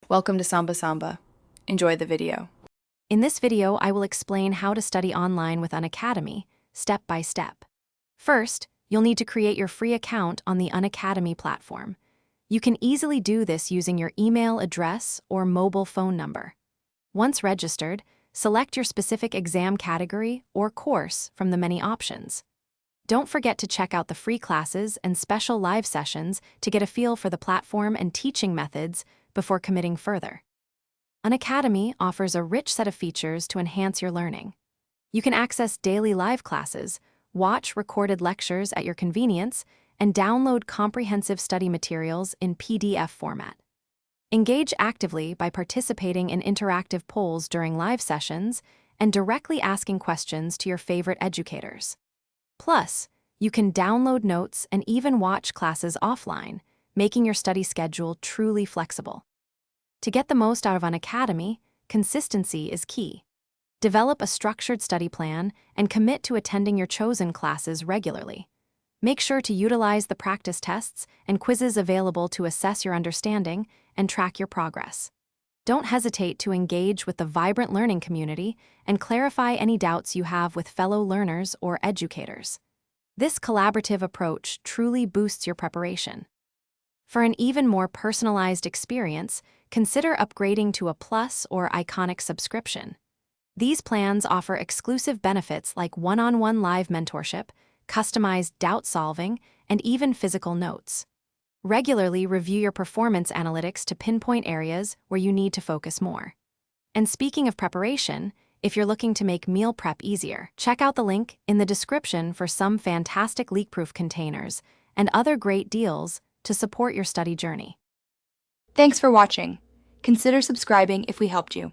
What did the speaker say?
Welcome to Samba Samba. Enjoy the video. In this video, I will explain how to study online with Unacademy, step by step. First, you'll need to create your free account on the Unacademy platform. You can easily do this using your email address or mobile phone number. Once registered, select your specific exam category or course from the many options. Don't forget to check out the free classes and special live sessions to get a feel for the platform and teaching methods before committing further. Unacademy offers a rich set of features to enhance your learning. You can access daily live classes, watch recorded lectures at your convenience, and download comprehensive study materials in PDF format. Engage actively by participating in interactive polls during live sessions and directly asking questions to your favorite educators. Plus, you can download notes and even watch classes offline, making your study schedule truly flexible. To get the most out of Unacademy, consistency is key. Develop a structured study plan and commit to attending your chosen classes regularly. Make sure to utilize the practice tests and quizzes available to assess your understanding and track your progress. Don't hesitate to engage with the vibrant learning community and clarify any doubts you have with fellow learners or educators. This collaborative approach truly boosts your preparation. For an even more personalized experience, consider upgrading to a Plus or Iconic subscription. These plans offer exclusive benefits like one-on-one live mentorship, customized doubt solving, and even physical notes. Regularly review your performance analytics to pinpoint areas where you need to focus more. And speaking of preparation, if you're looking to make meal prep easier, check out the link in the description for some fantastic leak-proof containers and other great deals to support your study journey. Thanks for watching. Consider subscribing if we helped you.